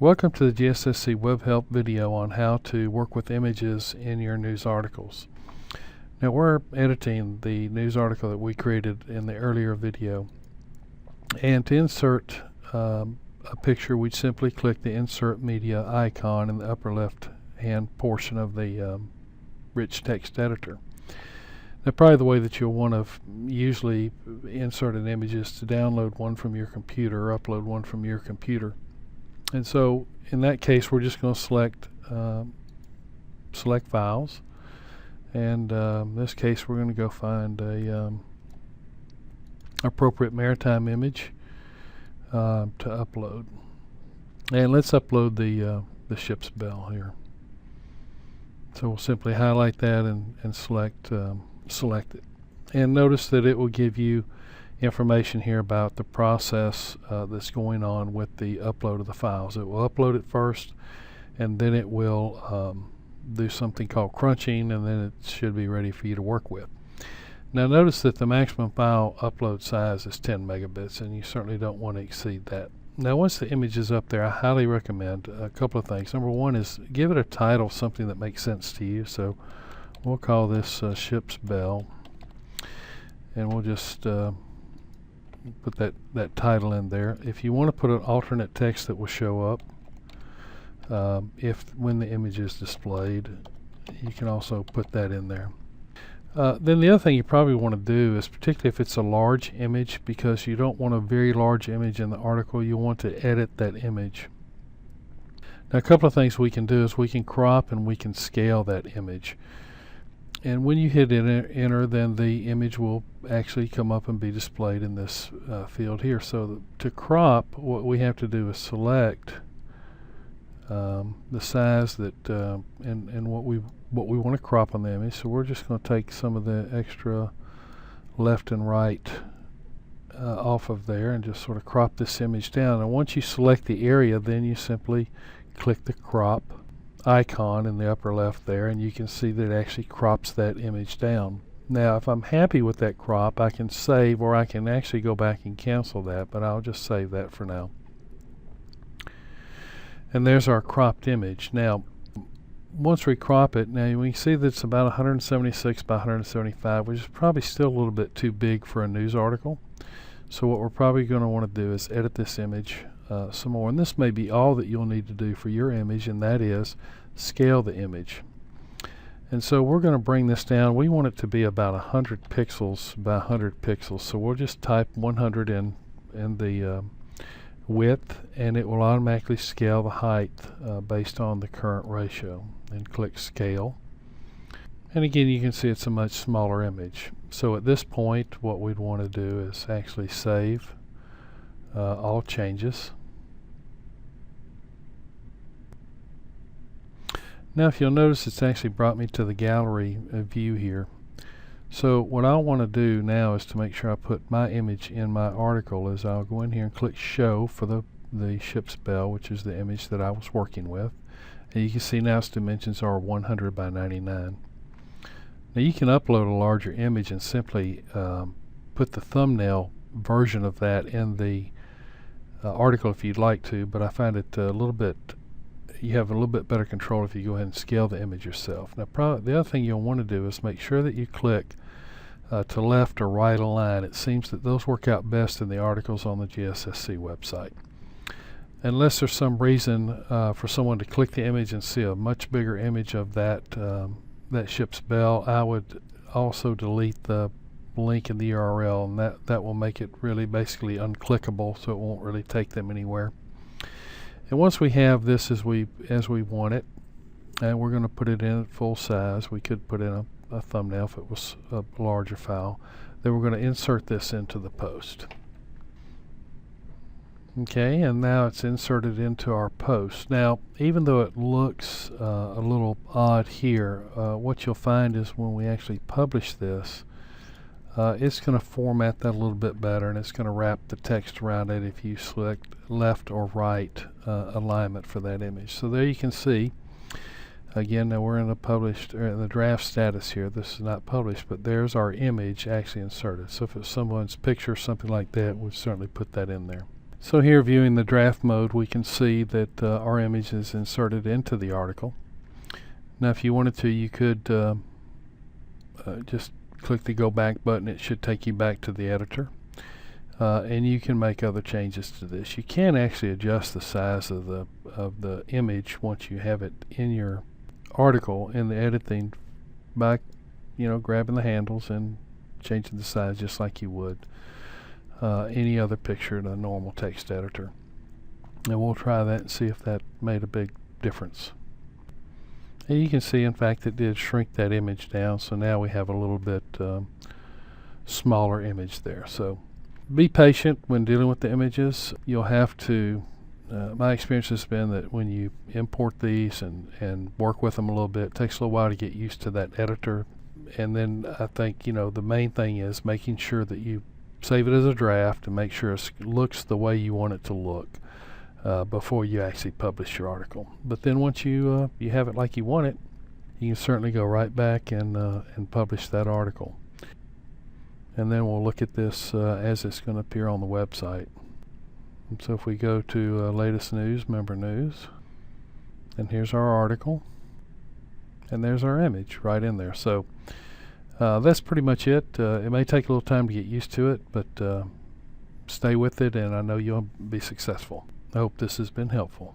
Welcome to the GSSC Web Help video on how to work with images in your news articles. Now we're editing the news article that we created in the earlier video, and to insert a picture we simply click the Insert Media icon in the upper left hand portion of the rich text editor. Now probably the way that you'll want to usually insert an image is to download one from your computer or upload one from your computer. And so in that case we're just going to select files, and in this case we're going to go find a appropriate maritime image to upload, and let's upload the ship's bell here. So we'll simply highlight that and select it, and notice that it will give you information here about the process that's going on with the upload of the files. It will upload it first, and then it will do something called crunching, and then it should be ready for you to work with. Now notice that the maximum file upload size is 10 megabits, and you certainly don't want to exceed that. Now once the image is up there, I highly recommend a couple of things. Number one is give it a title, something that makes sense to you. So we'll call this ship's bell, and we'll just put that title in there. If you want to put an alternate text that will show up when the image is displayed, you can also put that in there. Then the other thing you probably want to do is, particularly if it's a large image, because you don't want a very large image in the article, you want to edit that image. Now a couple of things we can do is we can crop and we can scale that image. And when you hit enter, then the image will actually come up and be displayed in this field here. So to crop, what we have to do is select the size that and what we want to crop on the image. So we're just going to take some of the extra left and right off of there and just sort of crop this image down. And once you select the area, then you simply click the crop icon in the upper left there, and you can see that it actually crops that image down. Now if I'm happy with that crop, I can save, or I can actually go back and cancel that, but I'll just save that for now. And there's our cropped image. Now once we crop it, now we can see that it's about 176 by 175, which is probably still a little bit too big for a news article. So what we're probably going to want to do is edit this image some more, and this may be all that you'll need to do for your image, and that is scale the image. And so we're going to bring this down. We want it to be about 100 pixels by 100 pixels, so we'll just type 100 in the width, and it will automatically scale the height based on the current ratio, and click scale. And again, you can see it's a much smaller image. So at this point what we'd want to do is actually save all changes. Now if you'll notice, it's actually brought me to the gallery view here. So what I want to do now is to make sure I put my image in my article is I'll go in here and click show for the ship's bell, which is the image that I was working with. And you can see now its dimensions are 100 by 99. Now you can upload a larger image and simply put the thumbnail version of that in the article if you'd like to, but I find it you have a little bit better control if you go ahead and scale the image yourself. Now the other thing you'll want to do is make sure that you click to left or right align. It seems that those work out best in the articles on the GSSC website. Unless there's some reason for someone to click the image and see a much bigger image of that ship's bell, I would also delete the link in the URL, and that will make it really basically unclickable, so it won't really take them anywhere. And once we have this as we want it, and we're going to put it in at full size, we could put in a thumbnail if it was a larger file, then we're going to insert this into the post. Okay, and now it's inserted into our post. Now even though it looks a little odd here, what you'll find is when we actually publish this, it's going to format that a little bit better, and it's going to wrap the text around it if you select left or right alignment for that image. So there you can see, again, now we're in the published, or in the draft status here. This is not published, but there's our image actually inserted. So if it's someone's picture or something like that, we'll certainly put that in there. So here, viewing the draft mode, we can see that our image is inserted into the article. Now if you wanted to, you could just click the go back button. It should take you back to the editor, and you can make other changes to this. You can actually adjust the size of the image once you have it in your article in the editing by grabbing the handles and changing the size just like you would any other picture in a normal text editor. And we'll try that and see if that made a big difference. And you can see, in fact, it did shrink that image down, so now we have a little bit smaller image there. So be patient when dealing with the images. You'll have to, my experience has been that when you import these and work with them a little bit, it takes a little while to get used to that editor. And then I think the main thing is making sure that you save it as a draft and make sure it looks the way you want it to look before you actually publish your article. But then once you have it like you want it, you can certainly go right back and publish that article. And then we'll look at this as it's going to appear on the website. And so if we go to latest news, member news, and here's our article, and there's our image right in there. So that's pretty much it. It may take a little time to get used to it, but stay with it, and I know you'll be successful. I hope this has been helpful.